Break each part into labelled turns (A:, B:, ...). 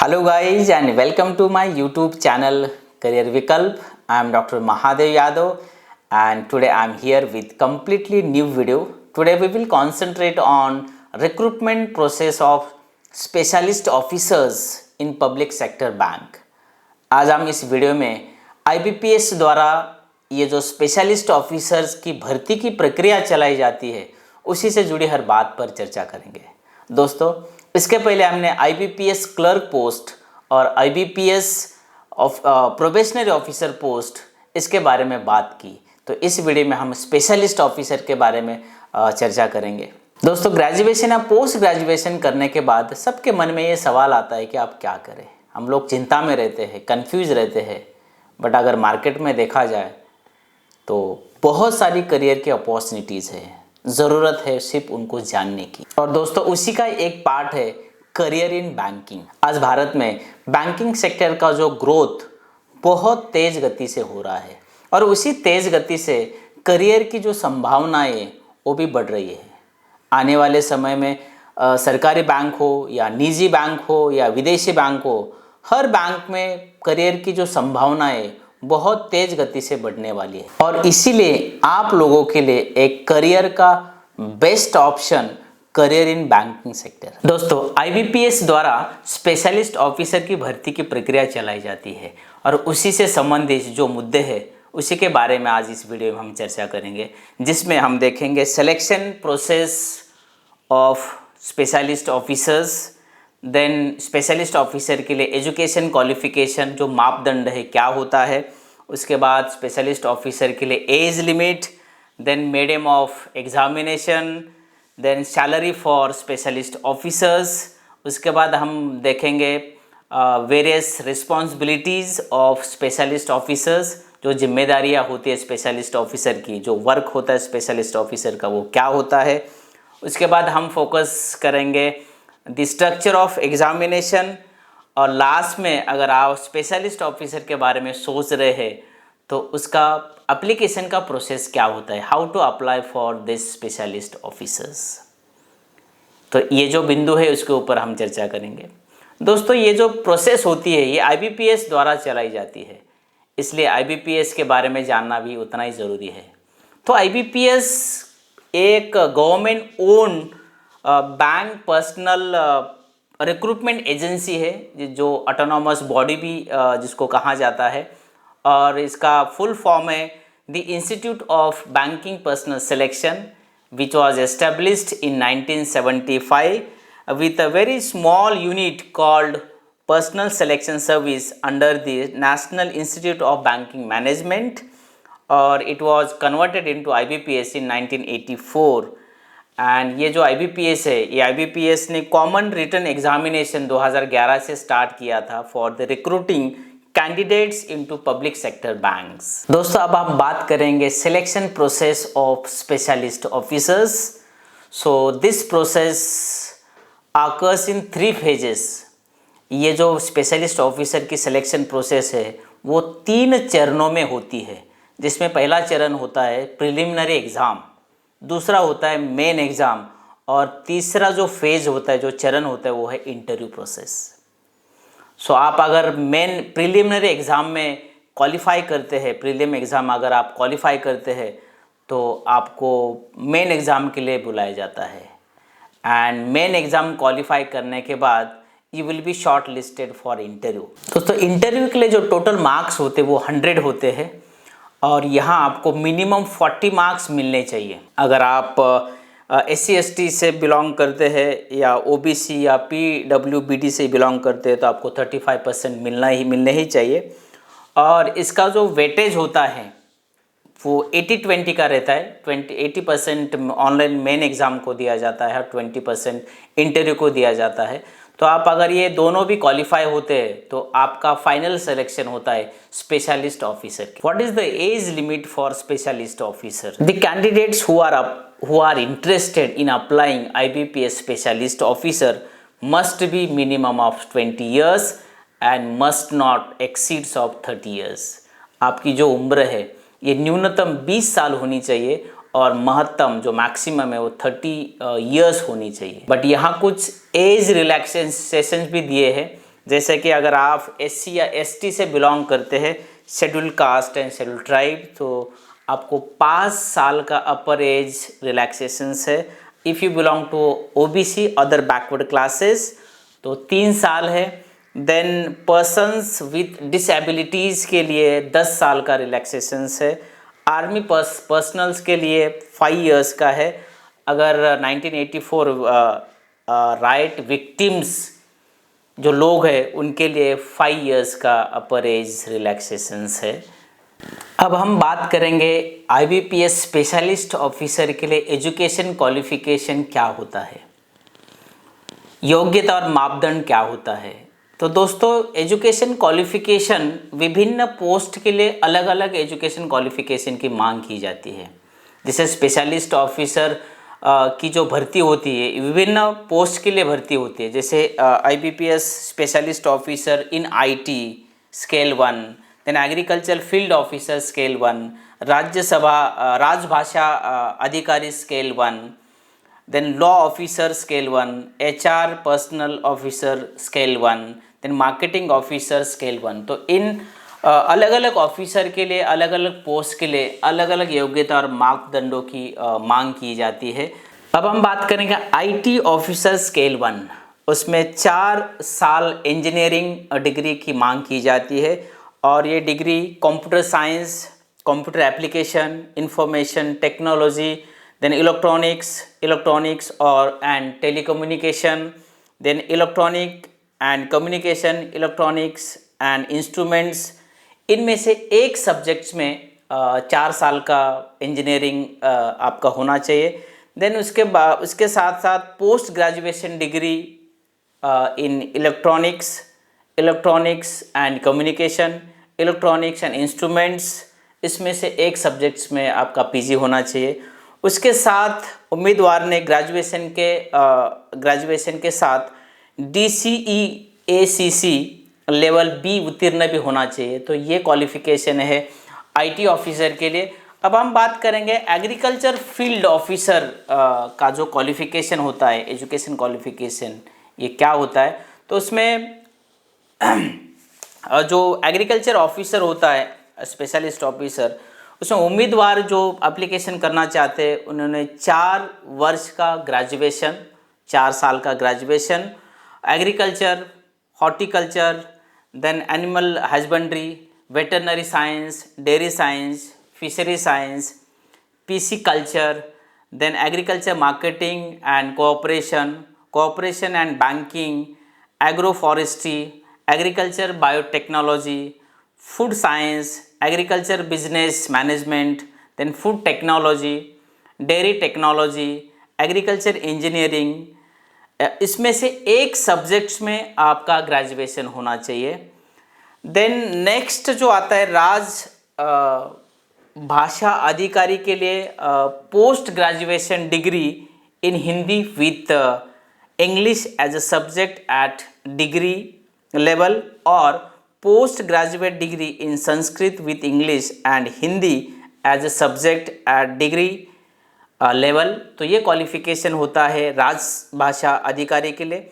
A: Hello guys and welcome to my YouTube channel Career Vikalp. I am Dr. Mahadev Yadav and today I am here with completely new video. Today we will concentrate on recruitment process of specialist officers in public sector bank. आज हम इस video में IBPS द्वारा ये जो specialist officers की भर्ती की प्रक्रिया चलाई जाती है उसी से जुड़ी हर बात पर चर्चा करेंगे। दोस्तों, इसके पहले हमने IBPS क्लर्क पोस्ट और IBPS प्रोबेशनरी ऑफिसर पोस्ट इसके बारे में बात की, तो इस वीडियो में हम स्पेशलिस्ट ऑफिसर के बारे में चर्चा करेंगे। दोस्तों, ग्रेजुएशन या पोस्ट ग्रेजुएशन करने के बाद सबके मन में ये सवाल आता है कि आप क्या करें। हम लोग चिंता में रहते हैं, कंफ्यूज रहते हैं, बट अगर मार्केट में देखा जाए तो बहुत सारी करियर की अपॉर्चुनिटीज़ है, ज़रूरत है सिर्फ उनको जानने की। और दोस्तों, उसी का एक पार्ट है करियर इन बैंकिंग। आज भारत में बैंकिंग सेक्टर का जो ग्रोथ बहुत तेज़ गति से हो रहा है और उसी तेज़ गति से करियर की जो संभावनाएं वो भी बढ़ रही है। आने वाले समय में सरकारी बैंक हो या निजी बैंक हो या विदेशी बैंक हो, हर बैंक में करियर की जो संभावनाएं बहुत तेज गति से बढ़ने वाली है और इसीलिए आप लोगों के लिए एक करियर का best option career in banking sector. दोस्तों, IBPS द्वारा स्पेशलिस्ट ऑफिसर की भर्ती की प्रक्रिया चलाई जाती है और उसी से संबंधित जो मुद्दे हैं उसी के बारे में आज इस वीडियो में हम चर्चा करेंगे, जिसमें हम देखेंगे selection process of specialist officers, then specialist officer के लिए एजुकेशन क्वालिफिकेशन जो मापदंड है क्या होता है, उसके बाद स्पेशलिस्ट ऑफिसर के लिए age limit, then medium of examination, then salary for specialist officers. उसके बाद हम देखेंगे various responsibilities of specialist officers, जो जिम्मेदारियां होती है स्पेशलिस्ट ऑफिसर की, जो वर्क होता है स्पेशलिस्ट ऑफिसर का वो क्या होता है। उसके बाद हम फोकस करेंगे द स्ट्रक्चर ऑफ एग्जामिनेशन और लास्ट में अगर आप स्पेशलिस्ट ऑफिसर के बारे में सोच रहे हैं तो उसका एप्लीकेशन का प्रोसेस क्या होता है, how to apply for this specialist officers. तो ये जो बिंदु है उसके ऊपर हम चर्चा करेंगे। दोस्तों, ये जो प्रोसेस होती है ये IBPS द्वारा चलाई जाती है, इसलिए IBPS के बारे में जानना भी उतना ही ज़रूरी है। तो IBPS एक government own bank personal recruitment agency है, जो ऑटोनॉमस बॉडी भी जिसको कहा जाता है, और इसका फुल फॉर्म है the institute of banking personal selection, which was established in 1975 with a very small unit called Personal Selection Service under the National Institute of Banking Management, और it was converted into IBPS in 1984। And ये जो IBPS है ये IBPS ने common written examination 2011 से start किया था for the recruiting candidates into public sector banks. दोस्तों, अब हम बात करेंगे selection process of specialist officers. So this process occurs in 3 phases. ये जो स्पेशलिस्ट ऑफिसर की सिलेक्शन प्रोसेस है वो 3 चरणों में होती है, जिसमें पहला चरण होता है प्रिलिमिनरी एग्ज़ाम, दूसरा होता है मेन एग्ज़ाम और तीसरा जो फेज होता है, जो चरण होता है वो है इंटरव्यू प्रोसेस। सो आप अगर मेन प्रीलिमिनरी एग्ज़ाम में क्वालिफाई करते हैं, प्रीलिम एग्ज़ाम अगर आप क्वालिफाई करते हैं तो आपको मेन एग्ज़ाम के लिए बुलाया जाता है एंड मेन एग्ज़ाम क्वालिफाई करने के बाद you will be short listed for interview. दोस्तों, इंटरव्यू के लिए जो टोटल मार्क्स होते हैं वो 100 होते हैं और यहाँ आपको मिनिमम 40 मार्क्स मिलने चाहिए। अगर आप SC ST से बिलोंग करते हैं या OBC या PWBD से बिलोंग करते हैं तो आपको 35% मिलने ही चाहिए। और इसका जो वेटेज होता है वो 80-20 का रहता है। 80% ऑनलाइन मेन एग्ज़ाम को दिया जाता है और 20% इंटरव्यू को दिया जाता है। तो आप अगर ये दोनों भी क्वालिफाई होते हैं तो आपका फाइनल सिलेक्शन होता है स्पेशलिस्ट ऑफिसर की। What is the age limit for specialist officer? The candidates who are interested in applying IBPS specialist officer must be minimum of 20 years and must not exceeds of 30 years। आपकी जो उम्र है ये न्यूनतम 20 साल होनी चाहिए और महत्तम जो मैक्सिमम है वो 30 इयर्स होनी चाहिए। बट यहाँ कुछ एज रिलैक्सेशन भी दिए हैं, जैसे कि अगर आप SC या ST से बिलोंग करते हैं, schedule caste and schedule tribe, तो आपको 5 साल का अपर एज रिलैक्सेशंस है। If you belong to OBC other backward classes तो 3 साल है। देन पर्सन्स विथ डिसेबिलिटीज़ के लिए 10 साल का रिलैक्सेशंस है। आर्मी पर्सनल्स के लिए 5 इयर्स का है। अगर 1984 राइट विक्टिम्स जो लोग हैं उनके लिए 5 इयर्स का अपर एज रिलैक्सेशंस है। अब हम बात करेंगे IBPS स्पेशलिस्ट ऑफिसर के लिए एजुकेशन क्वालिफिकेशन क्या होता है, योग्यता और मापदंड क्या होता है। तो दोस्तों, एजुकेशन क्वालिफिकेशन विभिन्न पोस्ट के लिए अलग अलग एजुकेशन क्वालिफिकेशन की मांग की जाती है। जैसे स्पेशलिस्ट ऑफिसर की जो भर्ती होती है विभिन्न पोस्ट के लिए भर्ती होती है। जैसे IBPS specialist officer in IT scale 1, then agriculture field officer scale 1, राजभाषा अधिकारी scale 1, then law officer scale 1, HR personnel officer scale 1, then marketing officer scale 1। तो इन अलग अलग ऑफिसर के लिए, अलग अलग पोस्ट के लिए अलग अलग योग्यता और मापदंडों की मांग की जाती है। अब हम बात करेंगे IT ऑफिसर स्केल 1। उसमें 4 साल इंजीनियरिंग डिग्री की मांग की जाती है और ये degree computer science, computer application, information technology, then electronics और and telecommunication, then electronic and communication, electronics and instruments, इनमें से एक सब्जेक्ट्स में 4 साल का इंजीनियरिंग आपका होना चाहिए। देन उसके साथ साथ post graduation degree in electronics and communication, electronics and instruments, इसमें से एक सब्जेक्ट्स में आपका PG होना चाहिए। उसके साथ उम्मीदवार ने ग्रेजुएशन के साथ DCE ACC लेवल B उत्तीर्ण भी होना चाहिए। तो ये क्वालिफिकेशन है IT ऑफिसर के लिए। अब हम बात करेंगे एग्रीकल्चर फील्ड ऑफिसर का जो क्वालिफिकेशन होता है, एजुकेशन क्वालिफिकेशन, ये क्या होता है। तो उसमें जो एग्रीकल्चर ऑफिसर होता है, स्पेशलिस्ट ऑफिसर, उसमें उम्मीदवार जो एप्लीकेशन करना चाहते हैं उन्होंने 4 वर्ष का ग्रेजुएशन, 4 साल का graduation, agriculture, horticulture, then animal husbandry, veterinary science, dairy science, fishery science, PC culture, then agriculture marketing and cooperation and banking, agro forestry, agriculture biotechnology, food science, agriculture business management, then food technology, dairy technology, agriculture engineering, इसमें से एक subjects में आपका graduation होना चाहिए। Then next जो आता है भाषा अधिकारी के लिए post graduation degree in Hindi with English as a subject at degree level और post graduate degree in Sanskrit with English and Hindi as a subject at degree level. तो ये क्वालिफिकेशन होता है राजभाषा अधिकारी के लिए।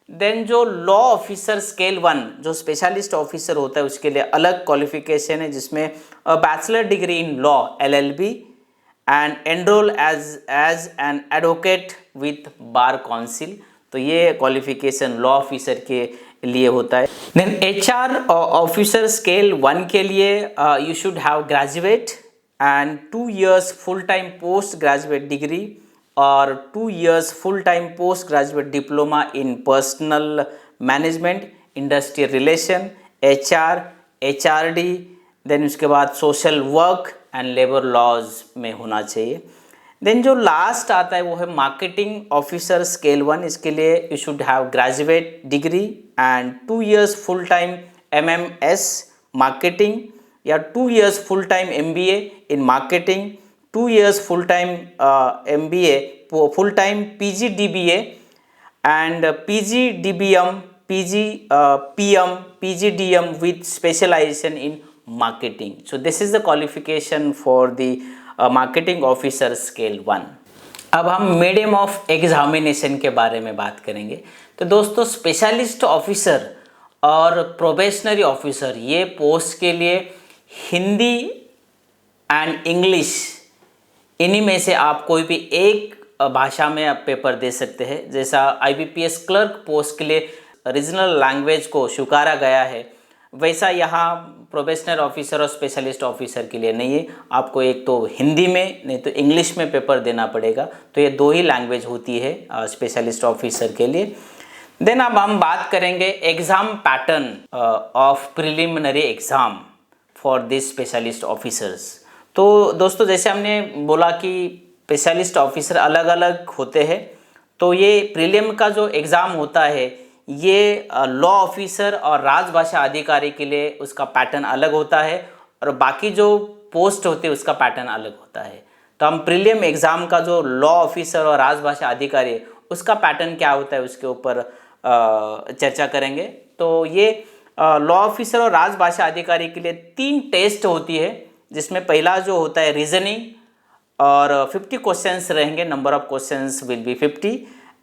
A: देन जो लॉ ऑफिसर स्केल 1 जो स्पेशलिस्ट ऑफिसर होता है उसके लिए अलग क्वालिफिकेशन है, जिसमें bachelor degree in law LLB and enrol as an advocate with bar council. तो ये क्वालिफिकेशन लॉ ऑफिसर के लिए होता है। देन HR ऑफिसर स्केल 1 के लिए you should have graduate and 2 years full-time post-graduate degree or 2 years full-time post-graduate diploma in personal management, industrial relation, HR, HRD, then उसके बाद social work and labor laws में होना चाहिए। Then जो last आता है वो है मार्केटिंग ऑफिसर स्केल 1। इसके लिए you should have graduate degree and 2 years full-time MMS marketing या 2 years full-time MBA in marketing, 2 years full-time MBA, full-time PGDBA and PGDBM, PM, PGDM with specialization in marketing. So this is the qualification for the marketing officer scale 1. अब हम medium of examination के बारे में बात करेंगे। तो दोस्तों, specialist officer और प्रोबेशनरी ऑफिसर, ये पोस्ट के लिए हिंदी एंड इंग्लिश, इन्हीं में से आप कोई भी एक भाषा में आप पेपर दे सकते हैं। जैसा IBPS क्लर्क पोस्ट के लिए रीजनल लैंग्वेज को स्वीकारा गया है, वैसा यहाँ प्रोबेशनर ऑफिसर और स्पेशलिस्ट ऑफिसर के लिए नहीं है। आपको एक तो हिंदी में, नहीं तो इंग्लिश में पेपर देना पड़ेगा। तो ये दो ही लैंग्वेज होती है स्पेशलिस्ट ऑफिसर के लिए। देन अब हम बात करेंगे exam pattern of preliminary exam for this specialist officers. तो दोस्तों, जैसे हमने बोला कि स्पेशलिस्ट ऑफिसर अलग अलग होते हैं, तो ये प्रीलिम का जो एग्ज़ाम होता है ये लॉ ऑफिसर और राजभाषा अधिकारी के लिए उसका पैटर्न अलग होता है, और बाकी जो पोस्ट होते हैं उसका पैटर्न अलग होता है। तो हम प्रीलिम एग्ज़ाम का जो लॉ ऑफिसर और राजभाषा अधिकारी उसका पैटर्न क्या होता है उसके ऊपर चर्चा करेंगे। तो ये लॉ ऑफिसर और राजभाषा अधिकारी के लिए 3 टेस्ट होती है, जिसमें पहला जो होता है रीजनिंग, और 50 क्वेश्चंस रहेंगे, number of questions will be 50,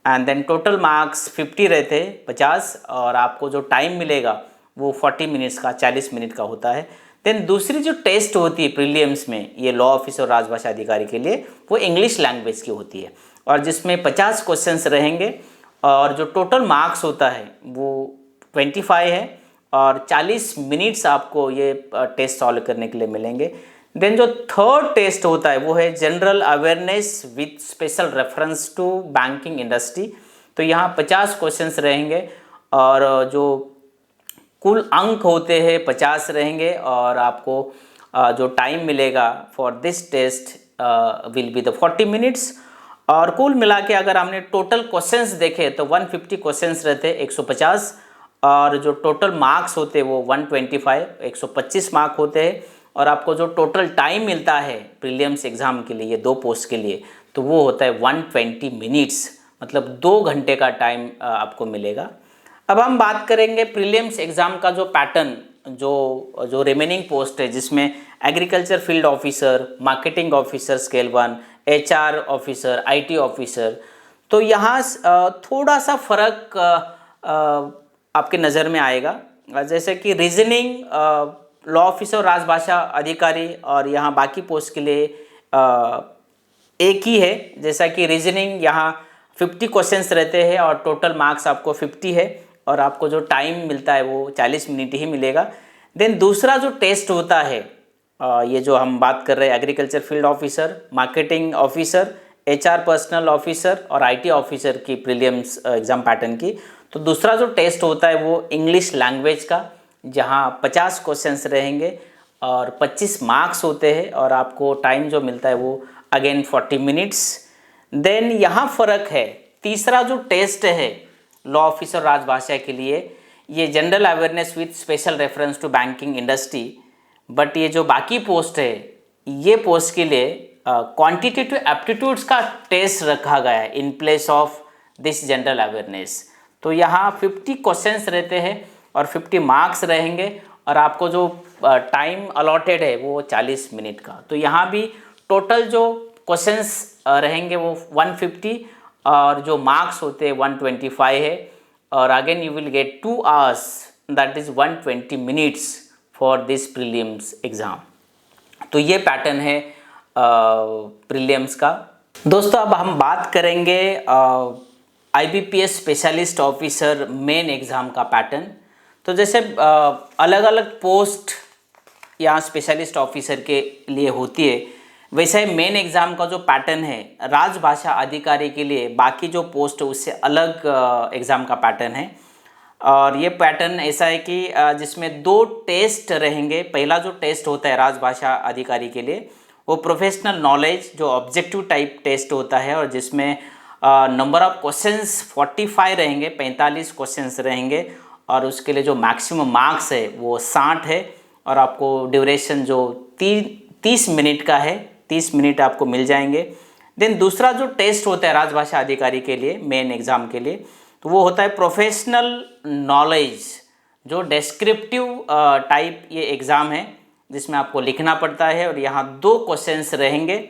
A: and then total marks 50 रहते हैं 50, और आपको जो टाइम मिलेगा वो 40 मिनट्स का, 40 मिनट का होता है। देन दूसरी जो टेस्ट होती है प्रीलिम्स में ये लॉ ऑफिसर और राजभाषा अधिकारी के लिए, वो इंग्लिश लैंग्वेज की होती है, और जिसमें 50 क्वेश्चंस रहेंगे, और जो टोटल मार्क्स होता है वो 25 है, और 40 मिनट्स आपको ये टेस्ट सॉल्व करने के लिए मिलेंगे। देन जो थर्ड टेस्ट होता है वो है general awareness with special reference to banking industry. तो यहाँ 50 क्वेश्चंस रहेंगे, और जो कुल अंक होते हैं 50 रहेंगे, और आपको जो टाइम मिलेगा for this test will be the 40 minutes. और कुल मिला के अगर हमने टोटल क्वेश्चंस देखे तो 150 क्वेश्चंस रहते हैं 150, और जो टोटल मार्क्स होते हैं वो 125 125 मार्क होते हैं, और आपको जो टोटल टाइम मिलता है प्रीलिम्स एग्ज़ाम के लिए, ये 2 पोस्ट के लिए, तो वो होता है 120 मिनट्स, मतलब 2 घंटे का टाइम आपको मिलेगा। अब हम बात करेंगे प्रीलिम्स एग्ज़ाम का जो पैटर्न, जो रिमेनिंग पोस्ट है, जिसमें agriculture field officer, marketing officer scale 1, HR officer, IT officer. तो यहाँ थोड़ा सा फ़र्क आपके नज़र में आएगा। जैसे कि रीजनिंग लॉ ऑफिसर और राजभाषा अधिकारी, और यहाँ बाकी पोस्ट के लिए एक ही है। जैसा कि रीजनिंग यहाँ 50 क्वेश्चंस रहते हैं, और टोटल मार्क्स आपको 50 है, और आपको जो टाइम मिलता है वो 40 मिनट ही मिलेगा। देन दूसरा जो टेस्ट होता है, ये जो हम बात कर रहे हैं agriculture field officer, marketing officer, HR personnel officer और IT ऑफिसर की प्रीलिम्स एग्ज़ाम पैटर्न की, तो दूसरा जो टेस्ट होता है वो इंग्लिश लैंग्वेज का, जहाँ 50 क्वेश्चंस रहेंगे और 25 मार्क्स होते हैं, और आपको टाइम जो मिलता है वो अगेन 40 मिनट्स। देन यहाँ फ़र्क है, तीसरा जो टेस्ट है लॉ ऑफिसर राजभाषा के लिए, ये general awareness with special reference to banking industry. But ये जो बाकी पोस्ट है, ये पोस्ट के लिए क्वांटिटेटिव एप्टीट्यूड्स का टेस्ट रखा गया है in place of this general awareness. तो यहाँ 50 क्वेश्चंस रहते हैं और 50 मार्क्स रहेंगे, और आपको जो टाइम अलॉटेड है वो 40 मिनट का। तो यहाँ भी टोटल जो क्वेश्चंस रहेंगे वो 150, और जो मार्क्स होते हैं 125 है, और again you will get 2 hours, that is 120 minutes for this prelims exam. तो ये पैटर्न है प्रीलिम्स का। दोस्तों, अब हम बात करेंगे IBPS specialist officer main exam का पैटर्न। तो जैसे अलग अलग पोस्ट यहाँ स्पेशलिस्ट ऑफिसर के लिए होती है, वैसे मेन एग्ज़ाम का जो पैटर्न है राजभाषा अधिकारी के लिए बाकी जो पोस्ट है उससे अलग एग्ज़ाम का पैटर्न है। और ये पैटर्न ऐसा है कि जिसमें 2 टेस्ट रहेंगे। पहला जो टेस्ट होता है राजभाषा अधिकारी के लिए वो प्रोफेशनल नॉलेज जो ऑब्जेक्टिव टाइप टेस्ट होता है, और जिसमें नंबर ऑफ क्वेश्चंस 45 रहेंगे, 45 क्वेश्चंस रहेंगे, और उसके लिए जो मैक्सिमम मार्क्स है वो 60 है, और आपको ड्यूरेशन जो 30 मिनट का है, 30 मिनट आपको मिल जाएंगे। देन दूसरा जो टेस्ट होता है राजभाषा अधिकारी के लिए मेन एग्ज़ाम के लिए, तो वो होता है प्रोफेशनल नॉलेज जो डिस्क्रिप्टिव टाइप ये एग्ज़ाम है, जिसमें आपको लिखना पड़ता है, और यहाँ 2 क्वेश्चंस रहेंगे,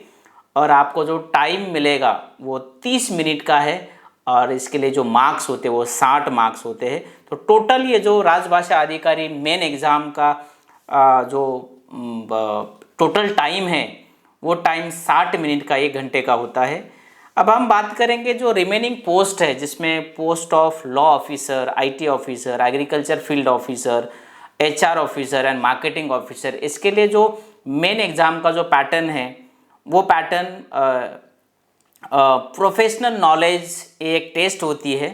A: और आपको जो टाइम मिलेगा वो 30 मिनट का है, और इसके लिए जो मार्क्स होते हैं वो 60 मार्क्स होते हैं। तो टोटल ये जो राजभाषा अधिकारी मेन एग्ज़ाम का जो टोटल टाइम है वो टाइम 60 मिनट का, 1 घंटे का होता है। अब हम बात करेंगे जो रिमेनिंग पोस्ट है, जिसमें post of law officer, IT officer, agriculture field officer, HR officer and marketing officer. इसके लिए जो मेन एग्ज़ाम का जो पैटर्न है वो पैटर्न प्रोफेशनल नॉलेज एक टेस्ट होती है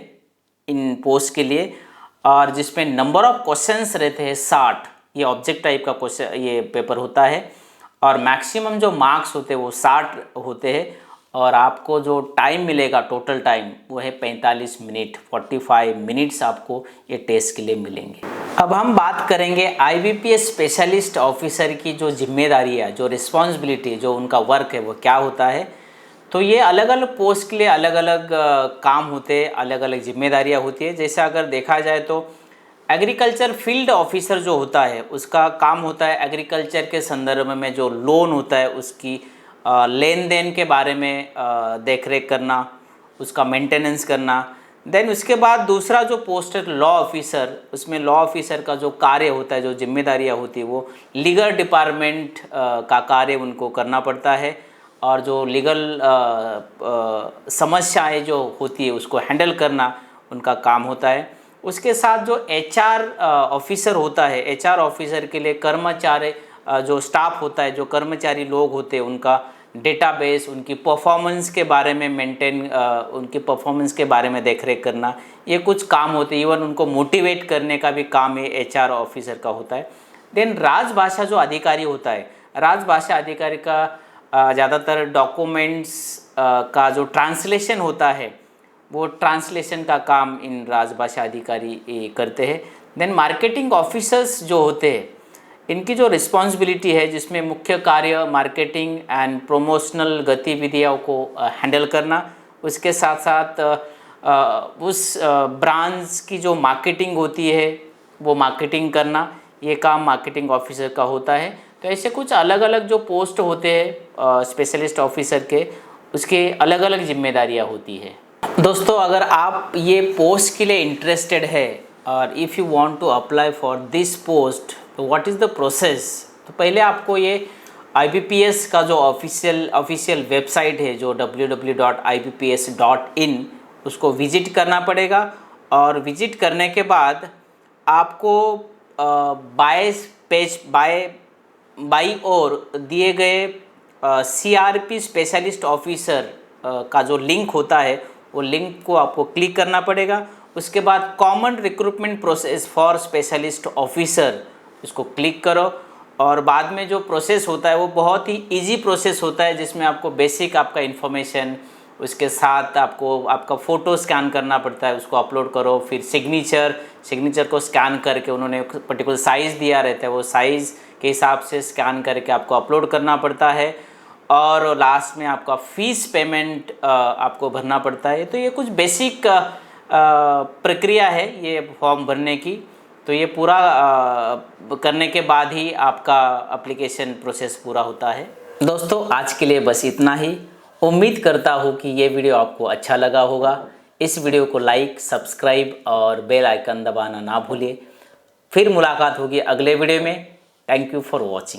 A: इन पोस्ट के लिए, और जिसमें नंबर ऑफ क्वेश्चंस रहते हैं 60। ये ऑब्जेक्ट टाइप का क्वेश्चन ये पेपर होता है और मैक्सिमम जो मार्क्स होते हैं वो 60 होते हैं। और आपको जो टाइम मिलेगा टोटल टाइम वो है 45 मिनट, 45 मिनट्स आपको ये टेस्ट के लिए मिलेंगे। अब हम बात करेंगे IBPS स्पेशलिस्ट ऑफिसर की जो जिम्मेदारी है, जो रिस्पॉन्सिबिलिटी, जो उनका वर्क है वो क्या होता है। तो ये अलग अलग पोस्ट के लिए अलग अलग काम होते हैं, अलग अलग जिम्मेदारियाँ होती है। जैसे अगर देखा जाए तो एग्रीकल्चर फील्ड ऑफिसर जो होता है उसका काम होता है एग्रीकल्चर के संदर्भ में जो लोन होता है उसकी लेन देन के बारे में देख रेख करना, उसका मेंटेनेंस करना। देन उसके बाद दूसरा जो पोस्ट है लॉ ऑफिसर, उसमें लॉ ऑफिसर का जो कार्य होता है, जो जिम्मेदारियाँ होती है वो लीगल डिपार्टमेंट का कार्य उनको करना पड़ता है, और जो लीगल समस्याएं जो होती है उसको हैंडल करना उनका काम होता है। उसके साथ जो HR ऑफिसर होता है, HR ऑफिसर के लिए कर्मचारी जो स्टाफ होता है, जो कर्मचारी लोग होते हैं उनका डेटाबेस, उनकी परफॉर्मेंस के बारे में उनकी परफॉर्मेंस के बारे में देखरेख करना, ये कुछ काम होते हैं। इवन उनको मोटिवेट करने का भी काम ये HR ऑफिसर का होता है। देन राजभाषा जो अधिकारी होता है, राजभाषा अधिकारी का ज़्यादातर डॉक्यूमेंट्स का जो ट्रांसलेशन होता है वो ट्रांसलेशन का काम इन राजभाषा अधिकारी करते हैं। देन मार्केटिंग ऑफिसर्स जो होते हैं इनकी जो रिस्पॉन्सिबिलिटी है, जिसमें मुख्य कार्य मार्केटिंग एंड प्रोमोशनल गतिविधियों को हैंडल करना, उसके साथ साथ उस ब्रांच की जो मार्केटिंग होती है वो मार्केटिंग करना, ये काम मार्केटिंग ऑफिसर का होता है। तो ऐसे कुछ अलग अलग जो पोस्ट होते हैं स्पेशलिस्ट ऑफिसर के, उसके अलग अलग जिम्मेदारियां होती है। दोस्तों, अगर आप ये पोस्ट के लिए इंटरेस्टेड है और if you want to apply for this post, तो व्हाट इज़ द प्रोसेस। तो पहले आपको ये IBPS का जो ऑफिशियल वेबसाइट है, जो www.ibps.in, उसको विज़िट करना पड़ेगा। और विज़िट करने के बाद आपको बाई ओर दिए गए CRP स्पेशलिस्ट ऑफिसर का जो लिंक होता है वो लिंक को आपको क्लिक करना पड़ेगा। उसके बाद common recruitment process for specialist officer, इसको क्लिक करो। और बाद में जो प्रोसेस होता है वो बहुत ही इजी प्रोसेस होता है, जिसमें आपको बेसिक आपका इन्फॉर्मेशन, उसके साथ आपको आपका फ़ोटो स्कैन करना पड़ता है, उसको अपलोड करो। फिर सिग्नेचर को स्कैन करके उन्होंने पर्टिकुलर साइज़ दिया रहता है, वो साइज़ के हिसाब से स्कैन करके आपको अपलोड करना पड़ता है। और लास्ट में आपका फ़ीस पेमेंट आपको भरना पड़ता है। तो ये कुछ बेसिक प्रक्रिया है ये फॉर्म भरने की। तो ये पूरा करने के बाद ही आपका एप्लीकेशन प्रोसेस पूरा होता है। दोस्तों, आज के लिए बस इतना ही। उम्मीद करता हूँ कि ये वीडियो आपको अच्छा लगा होगा। इस वीडियो को लाइक, सब्सक्राइब और बेल आइकन दबाना ना भूलिए। फिर मुलाकात होगी अगले वीडियो में। Thank you for watching.